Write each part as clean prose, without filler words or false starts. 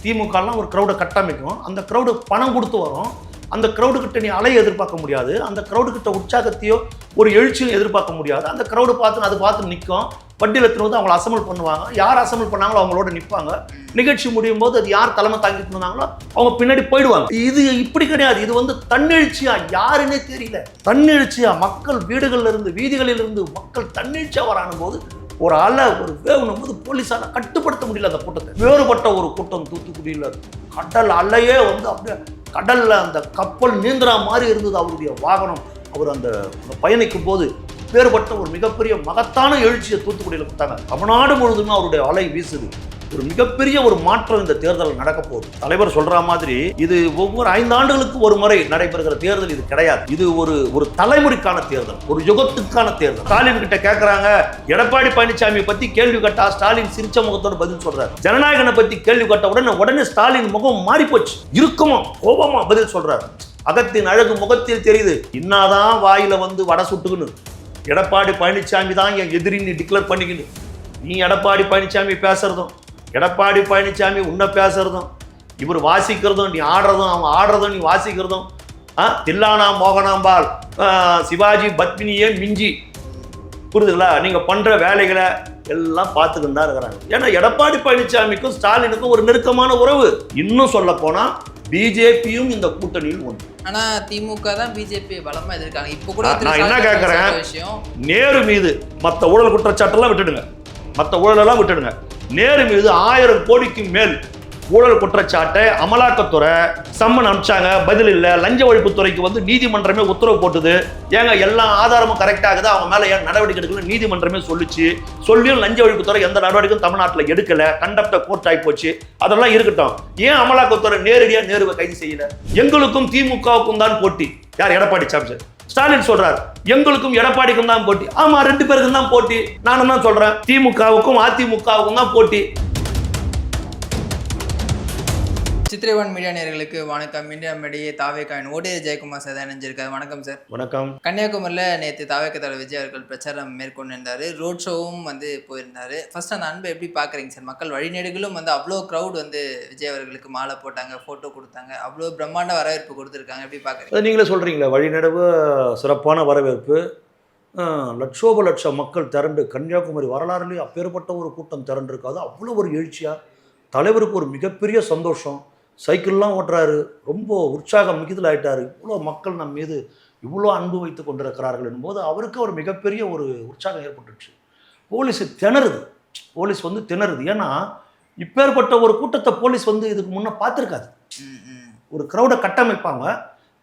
திமுகலாம் ஒரு க்ரௌடை கட்டமைக்கும், அந்த க்ரௌடு பணம் கொடுத்து வரும், அந்த க்ரௌடுக்கிட்ட நீ அலையை எதிர்பார்க்க முடியாது, அந்த க்ரௌடுக்கிட்ட உற்சாகத்தையோ ஒரு எழுச்சியும் எதிர்பார்க்க முடியாது. அந்த க்ரௌடு பார்த்து அது பார்த்து நிற்கும், வட்டியில் எடுத்துன்னு வந்து அவங்கள அசம்பிள் பண்ணுவாங்க, யார் அசம்பிள் பண்ணாங்களோ அவங்களோட நிற்பாங்க. நிகழ்ச்சி முடியும் போது அது யார் தலைமை தாங்கிட்டு இருந்தாங்களோ அவங்க பின்னாடி போயிடுவாங்க. இது இப்படி கிடையாது, இது வந்து தன்னெழுச்சியா யாருன்னே தெரியல, தன்னெழுச்சியா மக்கள் வீடுகளில் இருந்து வீதிகளில் இருந்து மக்கள் தன்னெழுச்சியா வரானும் போது ஒரு அலை ஒரு வேவனும் போது போலீஸால கட்டுப்படுத்த முடியல அந்த கூட்டத்தை. வேறுபட்ட ஒரு கூட்டம் தூத்துக்குடியில் கடல் அலையே வந்து அப்படியே கடல்ல அந்த கப்பல் நீந்துற மாதிரி இருந்தது அவருடைய வாகனம். அவர் அந்த பயணிக்கும் போது வேறுபட்ட ஒரு மிகப்பெரிய மகத்தான எழுச்சியை தூத்துக்குடியில் கொடுத்தாங்க. தமிழ்நாடு முழுதுமே அவருடைய அலை வீசுது. ஒரு மிகப்பெரிய ஒரு மாற்றம் இந்த தேர்தல் நடக்க போகுது. தலைவர் சொல்ற மாதிரி இது ஒவ்வொரு 5 ஆண்டுகளுக்கு ஒரு முறை நடைபெறுகிற தேர்தல் இது கிடையாது. இது ஒரு தலைமுறைக்கான தேர்தல், ஒரு யுகத்துக்கான தேர்தல். ஸ்டாலின் கிட்ட கேட்கறாங்க, எடப்பாடி பழனிசாமியை பத்தி கேள்வி கேட்டா ஸ்டாலின் சிரிச்ச முகத்தோட பதில் சொல்றாரு. ஜனநாயகனை பத்தி கேள்வி கேட்ட உடனே ஸ்டாலின் முகம் மாறி போச்சு, இருக்குமா கோபமா பதில் சொல்றாரு. அகத்தின் அழகு முகத்தில் தெரியுது. இன்னாதான் வாயில வந்து வடை சுட்டுக்கணும், எடப்பாடி பழனிசாமி தான் என் எதிரின்னு டிக்ளேர் பண்ணிக்கணும். நீ எடப்பாடி பழனிசாமி பேசுறதும், எடப்பாடி பழனிசாமி உன்னை பேசுறதும், இவர் வாசிக்கிறதும் நீ ஆடுறதும், அவன் ஆடுறதும் நீ வாசிக்கிறதும், தில்லானா மோகனாம்பாள் சிவாஜி பத்மினியே மிஞ்சி, புரியுதுங்களா? நீங்க பண்ற வேலைகளை எல்லாம் பார்த்துக்கிட்டு தான் இருக்கிறாங்க. ஏன்னா எடப்பாடி பழனிசாமிக்கும் ஸ்டாலினுக்கும் ஒரு நெருக்கமான உறவு. இன்னும் சொல்ல போனா பிஜேபியும் இந்த கூட்டணியில் ஒன்று. ஆனா திமுக தான் பிஜேபி பலமா எதிர்க்காங்க. இப்போ கூட நான் என்ன கேட்கிறேன், நேரு மீது மற்ற ஊழல் குற்றச்சாட்டெல்லாம் விட்டுடுங்க, மற்ற ஊழலெல்லாம் விட்டுடுங்க. நேரு மீது 1000 கோடிக்கு மேல் ஊழல் குற்றச்சாட்டை அமலாக்கத்துறை சம்மன் அனுப்பிச்சாங்க, பதில் இல்லை. லஞ்ச ஒழிப்புத்துறைக்கு வந்து நீதிமன்றமே உத்தரவு போட்டுது. ஏங்க எல்லா ஆதாரமும் கரெக்ட் ஆகுது, அவங்க மேலே ஏன் நடவடிக்கை எடுக்கல நீதிமன்றமே சொல்லிச்சு. சொல்லியும் லஞ்ச ஒழிப்புத்துறை எந்த நடவடிக்கையும் தமிழ்நாட்டில் எடுக்கல, கண்டப்ட கோர்ட் ஆகி போச்சு. அதெல்லாம் இருக்கட்டும், ஏன் அமலாக்கத்துறை நேரடியாக நேருவை கைது செய்யல? எங்களுக்கும் திமுகவுக்கும் தான் போட்டி. யார்? எடப்பாடி சாமி. ஸ்டாலின் சொல்றாரு எங்களுக்கும் எடப்பாடிக்கும் தான் போட்டி. ஆமா, 2 பேருக்கும் தான் போட்டி. நானும் தான் சொல்றேன், திமுகவுக்கும் அதிமுகவுக்கும் தான் போட்டி. சித்திரைவான் மீடியா நேயர்களுக்கு வணக்கம். மீடியா மேடையே தாவேக்காவின் ஓடிய ஜெயக்குமார் சார் இணைஞ்சிருக்காரு. வணக்கம் சார். வணக்கம். கன்னியாகுமரியில் நேற்று தாவேக்க தலைவர் விஜய் அவர்கள் பிரச்சாரம் மேற்கொண்டிருந்தாரு, ரோட் ஷோவும் வந்து போயிருந்தாரு. ஃபர்ஸ்ட் அந்த அன்பை எப்படி பார்க்குறீங்க சார்? மக்கள் வழிநெடுகளும் வந்து அவ்வளோ க்ரௌட் வந்து விஜய் அவர்களுக்கு மாலை போட்டாங்க, ஃபோட்டோ கொடுத்தாங்க, அவ்வளோ பிரம்மாண்ட வரவேற்பு கொடுத்துருக்காங்க, எப்படி பார்க்குறீங்க? நீங்களே சொல்கிறீங்களா, வழிநெடுவு சிறப்பான வரவேற்பு, லட்சோப லட்சம் மக்கள் திரண்டு, கன்னியாகுமரி வரலாறுலேயே அப்பேற்பட்ட ஒரு கூட்டம் திரண்டு இருக்காது. அவ்வளோ ஒரு எழுச்சியாக தலைவருக்கு ஒரு மிகப்பெரிய சந்தோஷம். சைக்கிள்லாம் ஓட்டுறாரு, ரொம்ப உற்சாகம் மிகுதில் ஆகிட்டார். இவ்வளோ மக்கள் நம் மீது இவ்வளோ அன்பு வைத்து கொண்டிருக்கிறார்கள் என்போது அவருக்கு ஒரு மிகப்பெரிய ஒரு உற்சாகம் ஏற்பட்டுச்சு. போலீஸ் திணறுது, போலீஸ் வந்து திணறுது. ஏன்னா இப்பேற்பட்ட ஒரு கூட்டத்தை போலீஸ் வந்து இதுக்கு முன்னே பார்த்துருக்காது. ஒரு க்ரௌடை கட்டமைப்பாங்க,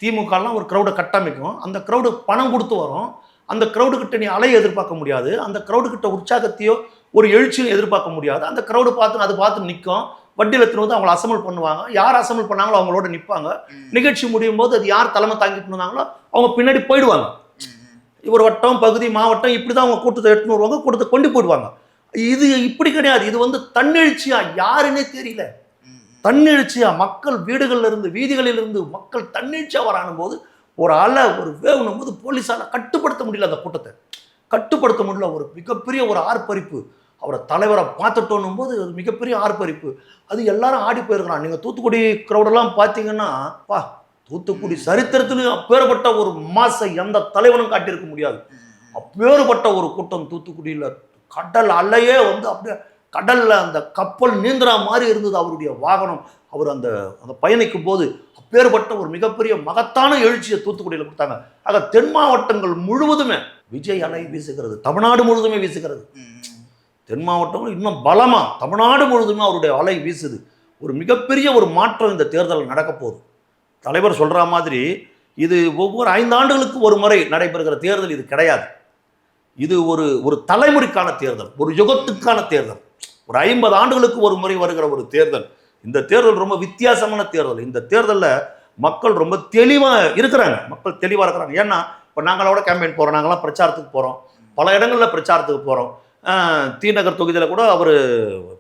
திமுகலாம் ஒரு க்ரௌடை கட்டமைக்கும், அந்த க்ரௌடு பணம் கொடுத்து வரும், அந்த க்ரௌடுக்கிட்ட நீ அலையை எதிர்பார்க்க முடியாது, அந்த க்ரௌடுக்கிட்ட உற்சாகத்தையோ ஒரு எழுச்சியும் எதிர்பார்க்க முடியாது. அந்த க்ரௌடு பார்த்து அது பார்த்து நிற்கும், வட்டியில் எடுத்துன்னு வந்து அவங்கள அசம்பிள் பண்ணுவாங்க, யார் அசம்பிள் பண்ணாங்களோ அவங்களோட நிற்பாங்க. நிகழ்ச்சி முடியும் போது அது யார் தலைமை தாங்கிட்டு இருந்தாங்களோ அவங்க பின்னாடி போயிடுவாங்க. ஒரு வட்டம் பகுதி மாவட்டம் இப்படி தான் அவங்க கூட்டத்தை எடுத்துன்னு வருவாங்க, கூட்டத்தை கொண்டு போயிடுவாங்க. இது இப்படி கிடையாது, இது வந்து தன்னெழுச்சியா யாருன்னே தெரியல, தன்னெழுச்சியா மக்கள் வீடுகளில் இருந்து வீதிகளில் இருந்து மக்கள் தன்னெழுச்சியா வரானும் போது ஒரு அலை ஒரு வேவனும் போது போலீஸால கட்டுப்படுத்த முடியல, அந்த கூட்டத்தை கட்டுப்படுத்த முடியல. ஒரு மிகப்பெரிய ஒரு ஆர்ப்பரிப்பு, அவரை தலைவரை பார்த்துட்டோன்னும் போது அது மிகப்பெரிய ஆர்ப்பரிப்பு. அது எல்லாரும் ஆடி போயிருக்கிறான். நீங்கள் தூத்துக்குடி க்ரௌடெல்லாம் பார்த்தீங்கன்னா, தூத்துக்குடி சரித்திரத்திலும் அப்பேற்பட்ட ஒரு மாசை எந்த தலைவனும் காட்டியிருக்க முடியாது. அப்பேற்பட்ட ஒரு கூட்டம் தூத்துக்குடியில் கடல் அலையே வந்து அப்படியே கடல்ல அந்த கப்பல் நீந்துற மாதிரி இருந்தது அவருடைய வாகனம். அவர் அந்த பயணிக்கும் போது அப்பேற்பட்ட ஒரு மிகப்பெரிய மகத்தான எழுச்சியை தூத்துக்குடியில் கொடுத்தாங்க. ஆக தென் மாவட்டங்கள் முழுவதுமே விஜய் அலை வீசுகிறது, தமிழ்நாடு முழுவதுமே வீசுகிறது. தென் மாவட்டங்கள் இன்னும் பலமா தமிழ்நாடு முழுவதுமே அவருடைய அலை வீசுது. ஒரு மிகப்பெரிய ஒரு மாற்றம் இந்த தேர்தல் நடக்க போகுது. தலைவர் சொல்ற மாதிரி இது ஒவ்வொரு 5 ஆண்டுகளுக்கு ஒரு முறை நடைபெறுகிற தேர்தல் இது கிடையாது. இது ஒரு தலைமுறைக்கான தேர்தல், ஒரு யுகத்துக்கான தேர்தல், ஒரு 50 ஆண்டுகளுக்கு ஒரு முறை வருகிற ஒரு தேர்தல். இந்த தேர்தல் ரொம்ப வித்தியாசமான தேர்தல். இந்த தேர்தலில் மக்கள் ரொம்ப தெளிவாக இருக்கிறாங்க, மக்கள் தெளிவாக இருக்கிறாங்க. ஏன்னா இப்போ நாங்களோட கேம்பெயின் போகிறோம், நாங்களாம் பிரச்சாரத்துக்கு போகிறோம், பல இடங்களில் பிரச்சாரத்துக்கு போகிறோம். தீநகர் தொகுதியில் கூட அவர்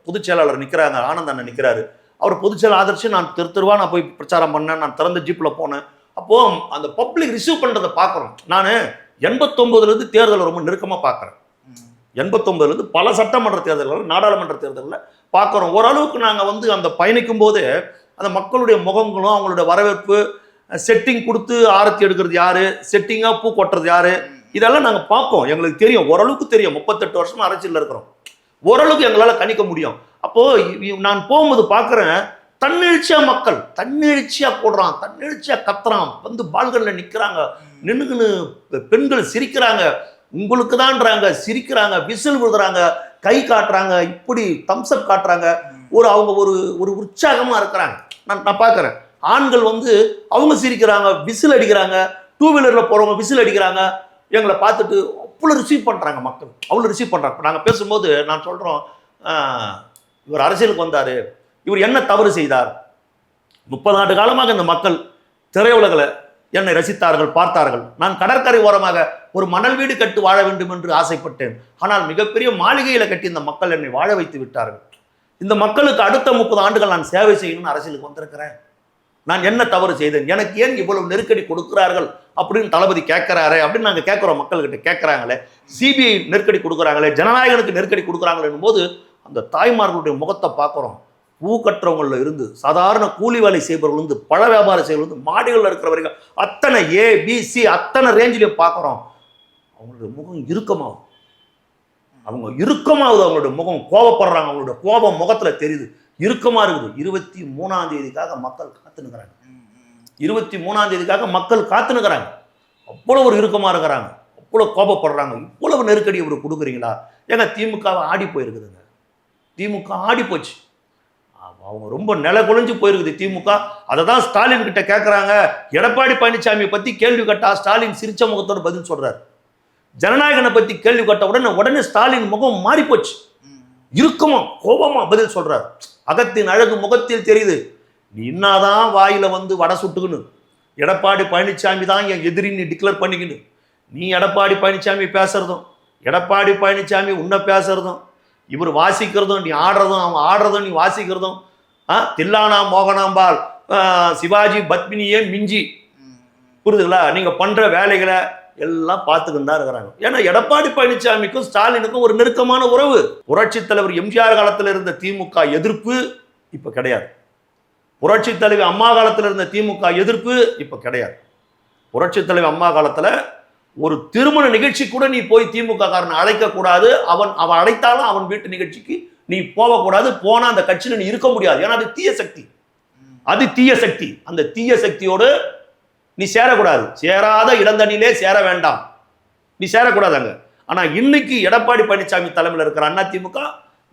பொதுச் செயலாளர் நிற்கிறாங்க, ஆனந்த் அண்ணன் நிற்கிறாரு. அவர் பொதுச் செயலாளர் ஆதரிச்சு நான் தெருவா நான் போய் பிரச்சாரம் பண்ணேன், நான் திறந்த ஜீப்பில் போனேன். அப்போது அந்த பப்ளிக் ரிசீவ் பண்ணுறதை பார்க்குறோம். நான் 89லேருந்து தேர்தலை ரொம்ப நெருக்கமாக பார்க்குறேன். 89லேருந்து பல சட்டமன்ற தேர்தல்கள், நாடாளுமன்ற தேர்தலில் பார்க்குறோம். ஓரளவுக்கு நாங்கள் வந்து அந்த பயணிக்கும் போது அந்த மக்களுடைய முகங்களும் அவங்களுடைய வரவேற்பு, செட்டிங் கொடுத்து ஆரத்தி எடுக்கிறது யாரு, செட்டிங்காக பூ கொட்டுறது யாரு, இதெல்லாம் நாங்கள் பார்ப்போம். எங்களுக்கு தெரியும், ஓரளவுக்கு தெரியும். 38 வருஷமா அரசியலில் இருக்கிறோம். ஓரளவுக்கு எங்களால் கணிக்க முடியும். அப்போது நான் போகும்போது பார்க்குறேன், தன்னெழுச்சியாக மக்கள் தன்னெழுச்சியாக போடுறான், தன்னெழுச்சியாக கத்துறான், வந்து பால்களில் நிற்கிறாங்க, நின்றுக்குன்னு பெண்கள் சிரிக்கிறாங்க, உங்களுக்கு தான்றாங்க, சிரிக்கிறாங்க, விசில் விடுறாங்க, கை காட்டுறாங்க, இப்படி தம்ஸ்அப் காட்டுறாங்க. அவங்க ஒரு உற்சாகமாக இருக்கிறாங்க. நான் பார்க்குறேன். ஆண்கள் வந்து அவங்க சிரிக்கிறாங்க, விசில் அடிக்கிறாங்க, 2 வீலரில் போகிறவங்க விசில் அடிக்கிறாங்க. எங்களை பார்த்துட்டு அவ்வளோ ரிசீவ் பண்ணுறாங்க மக்கள், அவ்வளோ ரிசீவ் பண்ணுறாங்க. நாங்கள் பேசும்போது நான் சொல்கிறோம், இவர் அரசியலுக்கு வந்தார், இவர் என்ன தவறு செய்தார்? 30 ஆண்டு காலமாக இந்த மக்கள் திரையுலகில் என்னை ரசித்தார்கள், பார்த்தார்கள். நான் கடற்கரை ஓரமாக ஒரு மணல் வீடு கட்டி வாழ வேண்டும் என்று ஆசைப்பட்டேன். ஆனால் மிகப்பெரிய மாளிகையில் கட்டி இந்த மக்கள் என்னை வாழ வைத்து விட்டார்கள். இந்த மக்களுக்கு அடுத்த 30 ஆண்டுகள் நான் சேவை செய்யணும்னு அரசியலுக்கு வந்திருக்கிறேன். நான் என்ன தவறு செய்தேன்? எனக்கு ஏன் இவ்வளவு நெருக்கடி கொடுக்குறார்கள் அப்படின்னு தளபதி கேட்கிறாரு அப்படின்னு நாங்கள் கேட்குறோம். மக்கள்கிட்ட கேட்குறாங்களே, சிபிஐ நெருக்கடி கொடுக்குறாங்களே, ஜனநாயகனுக்கு நெருக்கடி கொடுக்குறாங்களே போது அந்த தாய்மார்களுடைய முகத்தை பார்க்குறோம். பூ கட்டுறவங்களில் இருந்து, சாதாரண கூலி வேலை செய்பவர்கள் இருந்து, பழ வியாபாரம் செய்பவர்கள், மாடிகளில் இருக்கிறவர்கள், அத்தனை ஏபிசி அத்தனை ரேஞ்சிலையும் பார்க்குறோம். அவங்களுடைய முகம் இறுக்கமாகும், அவங்களுடைய முகம் கோபப்படுறாங்க, அவங்களுடைய கோபம் முகத்தில் தெரியுது, இறுக்கமாக இருக்குது. 23ஆம் தேதிக்காக மக்கள் காத்துனுக்கிறாங்க. 23ஆம் தேதிக்காக மக்கள் காத்துனுக்கிறாங்க. அவ்வளோ ஒரு இறுக்கமாக இருக்கிறாங்க, அவ்வளோ கோபப்படுறாங்க. இவ்வளவு நெருக்கடி இவர் கொடுக்குறீங்களா? ஏங்க திமுகவை ஆடி போயிருக்குதுங்க. திமுக ஆடி போச்சு. அவங்க ரொம்ப நில குலைஞ்சு போயிருக்குது திமுக. அதை தான் ஸ்டாலின் கிட்ட கேட்குறாங்க. எடப்பாடி பழனிசாமியை பற்றி கேள்வி கேட்டா ஸ்டாலின் சிரிச்ச முகத்தோடு பதில் சொல்றாரு. ஜனநாயகனை பற்றி கேள்வி கேட்ட உடனே ஸ்டாலின் முகம் மாறி போச்சு, இறுக்கமா கோபமா பதில் சொல்றாரு. அகத்தின் அழகு முகத்தில் தெரியுது. நீ இன்னாதான் வாயில வந்து வடை சுட்டுக்கணும், எடப்பாடி பழனிசாமி தான் என் எதிரின்னு டிக்ளேர் பண்ணிக்கணும். நீ எடப்பாடி பழனிசாமி பேசுறதும், எடப்பாடி பழனிசாமி உன்னை பேசுறதும், இவர் வாசிக்கிறதும் நீ ஆடுறதும், அவன் ஆடுறதும் நீ வாசிக்கிறதும், தில்லானா மோகனாம்பாள் சிவாஜி பத்மினியே மிஞ்சி, புரியுதுங்களா? நீங்க பண்ற வேலைகளை எல்லாம் பார்த்துக்கிட்டு தான் இருக்கிறாங்க. ஏன்னா எடப்பாடி பழனிசாமிக்கும் ஸ்டாலினுக்கும் ஒரு நெருக்கமான உறவு. புரட்சி தலைவர் எம்ஜிஆர் காலத்தில் இருந்த திமுக எதிர்ப்பு இப்ப கிடையாது. புரட்சி தலைவர் அம்மா காலத்தில் இருந்த திமுக எதிர்ப்பு இப்ப கிடையாது. புரட்சி தலைவர் அம்மா காலத்துல ஒரு திருமண நிகழ்ச்சி கூட நீ போய் திமுக காரனை அழைக்க கூடாது. அவன் அழைத்தாலும் அவன் வீட்டு நிகழ்ச்சிக்கு நீ போகக்கூடாது. போனா அந்த கட்சியில நீ இருக்க முடியாது. ஏன்னா அது தீய சக்தி, அது தீய சக்தி. அந்த தீய சக்தியோடு நீ சேரக்கூடாது. சேராத இளந்தண்ணிலே சேர வேண்டாம், நீ சேரக்கூடாது அங்க. ஆனா இன்னைக்கு எடப்பாடி பழனிசாமி தலைமையில் இருக்கிற அண்ணா திமுக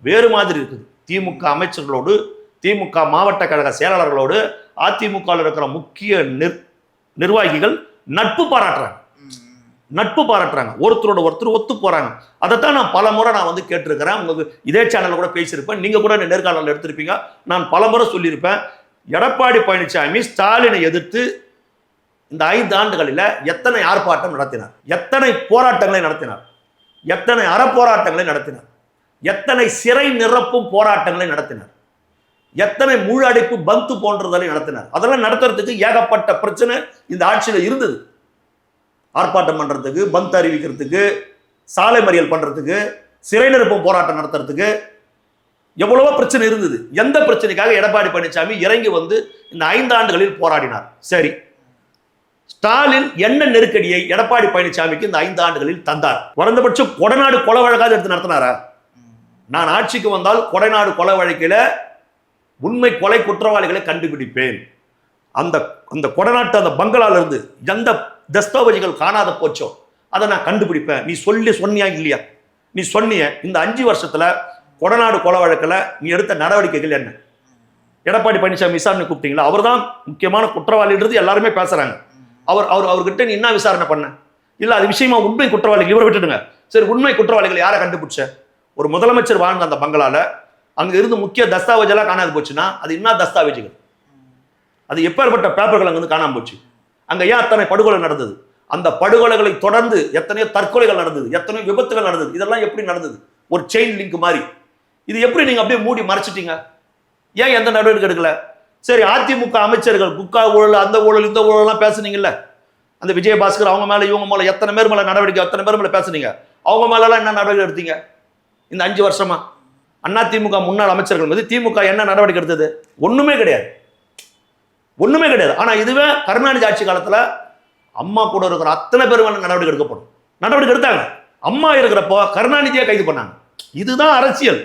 வேறு மாதிரி இருக்குது. திமுக அமைச்சர்களோடு, திமுக மாவட்ட கழக செயலாளர்களோடு, அதிமுக இருக்கிற முக்கிய நிர்வாகிகள் நட்பு பாராட்டுறாங்க, ஒருத்தரோட ஒருத்தர் ஒத்து போறாங்க. அதைத்தான் நான் பல முறை வந்து கேட்டிருக்கிறேன். உங்களுக்கு இதே சேனல்ல கூட பேசியிருப்பேன், நீங்க கூட நேர்காணல் எடுத்திருப்பீங்க. நான் பல முறை சொல்லியிருப்பேன், எடப்பாடி பழனிசாமி ஸ்டாலினை எதிர்த்து இந்த 5 ஆண்டுகளில் எத்தனை ஆர்ப்பாட்டம் நடத்தினார், எத்தனை போராட்டங்களை நடத்தினார், எத்தனை அறப்போராட்டங்களை நடத்தினார், எத்தனை சிறை நிரப்பும் போராட்டங்களை நடத்தினார், எத்தனை முழு அடைப்பு பந்து போன்றதை நடத்தினார். அதெல்லாம் நடத்துறதுக்கு ஏகப்பட்ட பிரச்சனை இந்த ஆட்சியில் இருந்தது. ஆர்ப்பாட்டம் பண்றதுக்கு, பந்த் அறிவிக்கிறதுக்கு, சாலை மறியல் பண்றதுக்கு, சிறை நிரப்பும் போராட்டம் நடத்துறதுக்கு எவ்வளவோ பிரச்சனை இருந்தது. எந்த பிரச்சனைக்காக எடப்பாடி பழனிசாமி இறங்கி வந்து இந்த 5 ஆண்டுகளில் போராடினார்? சரி, ஸ்டாலின் என்ன நெருக்கடியை எடப்பாடி பழனிசாமிக்கு இந்த 5 ஆண்டுகளில் தந்தார்? குறைந்தபட்சம் கொடநாடு கொலை வழக்காக எடுத்து நடத்தினாரா? நான் ஆட்சிக்கு வந்தால் கொடைநாடு கொலை வழக்கில் உண்மை கொலை குற்றவாளிகளை கண்டுபிடிப்பேன், அந்த கொடநாட்டு அந்த பங்களால இருந்து எந்த தஸ்தாவேஜுகள் காணாத போச்சோ அதை நான் கண்டுபிடிப்பேன். நீ சொன்னியா இல்லையா? நீ சொன்னிய. இந்த 5 வருஷத்துல கொடநாடு கொலை வழக்கில் நீ எடுத்த நடவடிக்கைகள் என்ன? எடப்பாடி பழனிசாமி விசாரணை கூப்பிட்டீங்களா? அவர் தான் முக்கியமான குற்றவாளின்றது எல்லாருமே பேசுறாங்க. அவர்கிட்ட நீ என்ன விசாரணை பண்ண? இல்ல அது விஷயமா உண்மை குற்றவாளிகள் இவரை விட்டுடுங்க. சரி, உண்மை குற்றவாளிகள் யாரை கண்டுபிடிச்ச? ஒரு முதலமைச்சர் வாழ்ந்த அந்த பங்களால அங்க இருந்து முக்கிய தஸ்தாவேஜ் எல்லாம் காணாது போச்சுன்னா அது என்ன தஸ்தாவேஜுகள்? அது எப்பேற்பட்ட பேப்பர்கள் அங்க வந்து காணாம போச்சு? அங்க ஏன் அத்தனை படுகொலை நடந்தது? அந்த படுகொலைகளை தொடர்ந்து எத்தனையோ தற்கொலைகள் நடந்தது, எத்தனையோ விபத்துகள் நடந்தது. இதெல்லாம் எப்படி நடந்தது? ஒரு செயின் லிங்க் மாதிரி. இது எப்படி நீங்க அப்படியே மூடி மறைச்சிட்டீங்க? ஏன் எந்த நடவடிக்கை எடுக்கல? சரி, அதிமுக அமைச்சர்கள் குக்கா ஊழல், அந்த ஊழல், இந்த ஊழலாம் பேசுனீங்கல்ல, அந்த விஜயபாஸ்கர் அவங்க மேல இவங்க மேல எத்தனை பேர் மேல நடவடிக்கை, எத்தனை பேர் மேல பேசுனீங்க. அவங்க மேலெல்லாம் என்ன நடவடிக்கை எடுத்தீங்க இந்த 5 வருஷமா? அதிமுக முன்னாள் அமைச்சர்கள் மீது திமுக என்ன நடவடிக்கை எடுத்தது? ஒண்ணுமே கிடையாது, ஒண்ணுமே கிடையாது. ஆனா இதுவே கருணாநிதி ஆட்சி காலத்துல அம்மா கூட இருக்கிற அத்தனை பேர் மேல நடவடிக்கை எடுக்கப்படும். நடவடிக்கை எடுத்தாங்க. அம்மா இருக்கிறப்போ கருணாநிதியை கைது பண்ணாங்க. இதுதான் அரசியல்.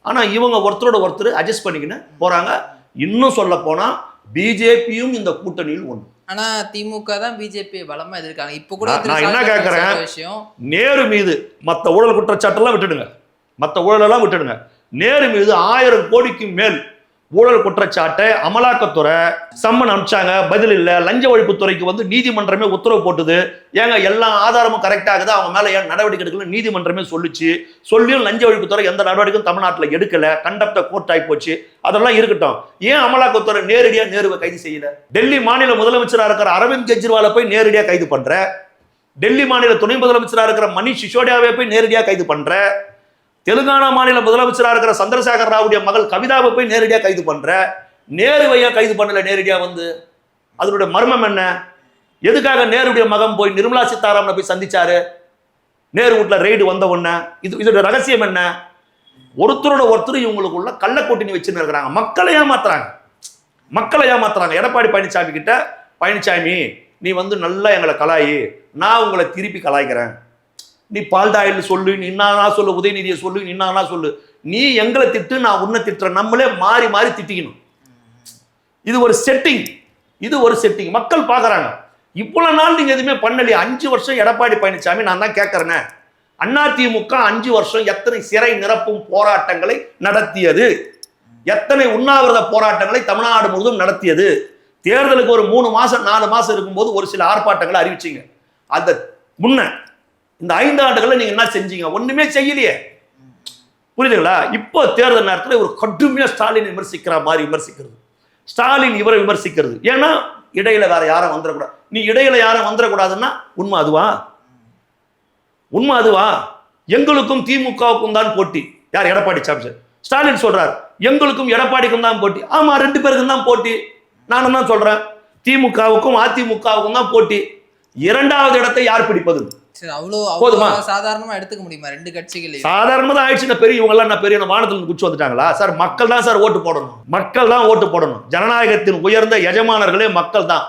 ஆனா இவங்க ஒருத்தரோட ஒருத்தர் அட்ஜஸ்ட் பண்ணிக்கின்னு போறாங்க. இன்னும் சொல்ல போனா பிஜேபியும் இந்த கூட்டணியில் ஒன்று. ஆனா திமுக தான் பிஜேபி பலமா எதிர்க்காங்க. இப்ப கூட நான் என்ன கேட்கிறேன், விஷயம் நேரு மீது மற்ற ஊழல் குற்றச்சாட்டெல்லாம் விட்டுடுங்க, மற்ற ஊழலெல்லாம் விட்டுடுங்க. நேரு மீது 1000 கோடிக்கு மேல் ஊழல் குற்றச்சாட்டை அமலாக்கத்துறை சம்மன் அனுப்பிச்சாங்க, பதில் இல்லை. லஞ்ச ஒழிப்புத்துறைக்கு வந்து நீதிமன்றமே உத்தரவு போட்டுது. ஏங்க எல்லா ஆதாரமும் கரெக்ட் ஆகுது, அவங்க மேல ஏன் நடவடிக்கை எடுக்கல நீதிமன்றமே சொல்லிச்சு. சொல்லியும் லஞ்ச ஒழிப்புத்துறை எந்த நடவடிக்கையும் தமிழ்நாட்டில் எடுக்கல, கண்டப்ட கோர்ட் ஆகி போச்சு. அதெல்லாம் இருக்கட்டும், ஏன் அமலாக்கத்துறை நேரடியாக நேருவை கைது செய்யல? டெல்லி மாநில முதலமைச்சராக இருக்கிற அரவிந்த் கெஜ்ரிவாலை போய் நேரடியாக கைது பண்ற, டெல்லி மாநில துணை முதலமைச்சராக இருக்கிற மணிஷ் சிசோடியாவை போய் நேரடியாக கைது பண்ற, தெலுங்கானா மாநில முதலமைச்சராக இருக்கிற சந்திரசேகர ராவுடைய மகள் கவிதாவை போய் நேரடியாக கைது பண்ற, நேருவையா கைது பண்ணல நேரடியாக வந்து? அதனுடைய மர்மம் என்ன? எதுக்காக நேருடைய மகன் போய் நிர்மலா சீதாராமனை போய் சந்திச்சாரு நேரு வீட்டுல ரெய்டு வந்த உடனே? இதோட ரகசியம் என்ன? ஒருத்தரோட ஒருத்தர் இவங்களுக்குள்ள கள்ளக்கூட்டணி வச்சுன்னு இருக்கிறாங்க. மக்களை ஏமாத்துறாங்க, மக்களை ஏமாத்துறாங்க. எடப்பாடி பழனிசாமி கிட்ட, பழனிசாமி நீ வந்து நல்லா எங்களை கலாயி, நான் உங்களை திருப்பி கலாய்க்கிறேன். நீ பால்டாயில் சொல்லு, நீ என்ன சொல்லு, உதயநிதியை சொல்லு, நீ என்ன சொல்லு, நீ எங்களை திட்டு, நான் உன்னை திட்டுறேன். நம்மளே மாறி மாறி திட்டிக்கணும். இது ஒரு செட்டிங், இது ஒரு செட்டிங். மக்கள் பார்க்குறாங்க. இவ்வளவு நாள் நீங்க எதுவுமே பண்ணலையே. 5 வருஷம் எடப்பாடி பழனிசாமி, நான் தான் கேட்கறேனே, அதிமுக 5 வருஷம் எத்தனை சிறை நிரப்பும் போராட்டங்களை நடத்தியது, எத்தனை உண்ணாவிரத போராட்டங்களை தமிழ்நாடு முழுவதும் நடத்தியது. தேர்தலுக்கு ஒரு 3 மாசம் 4 மாசம் இருக்கும்போது ஒரு சில ஆர்ப்பாட்டங்களை அறிவிச்சிங்க. அந்த முன்ன இந்த 5 ஆண்டுகளை நீங்க என்ன செஞ்சீங்க? ஒண்ணுமே செய்யலையே. புரியுதுங்களா? இப்போ தேர்தல் நேரத்தில் ஒரு கடுமையா ஸ்டாலின் விமர்சிக்கிற மாதிரி விமர்சிக்கிறது, ஸ்டாலின் இவரை விமர்சிக்கிறது. ஏன்னா இடையில வேற யாரும் வந்துடக்கூடாது. நீ இடையில யாரும் வந்துடக்கூடாதுன்னா உண்மை அதுவா? உண்மை அதுவா? எங்களுக்கும் திமுகவுக்கும் தான் போட்டி. யார்? எடப்பாடி சாமி. ஸ்டாலின் சொல்றார் எங்களுக்கும் எடப்பாடிக்கும் தான் போட்டி. ஆமா, 2 பேருக்கும் தான் போட்டி. நானும் தான் சொல்றேன், திமுகவுக்கும் அதிமுகவுக்கும் தான் போட்டி. 2வது இடத்தை யார் பிடிப்பது? போதுமா? சாதாரணமா எடுத்துக்க முடியுமா 2 கட்சிகளையும்? சாதாரணமா தான் ஆயிடுச்சு. பெரிய இவங்க எல்லாம் பெரிய வானத்துல குச்சி வந்துட்டாங்களா சார்? மக்கள் தான் சார் ஓட்டு போடணும், மக்கள் தான் ஓட்டு போடணும். ஜனநாயகத்தின் உயர்ந்த எஜமானர்களே மக்கள் தான்.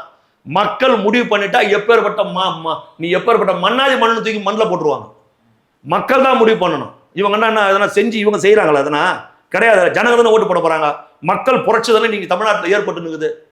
மக்கள் முடிவு பண்ணிட்டா எப்பேற்பட்ட நீ எப்பேற்பட்ட மண்ணாதி மண்ணு தூக்கி மண்ணில் போட்டுருவாங்க. மக்கள் தான் முடிவு பண்ணணும். இவங்க என்ன அதெல்லாம் செஞ்சு இவங்க செய்யறாங்களா? அதனா கிடையாது. ஜனங்க தானே ஓட்டு போட போறாங்க. மக்கள் புரட்சி தானே நீங்க தமிழ்நாட்டில் ஏற்பட்டு இருக்குது.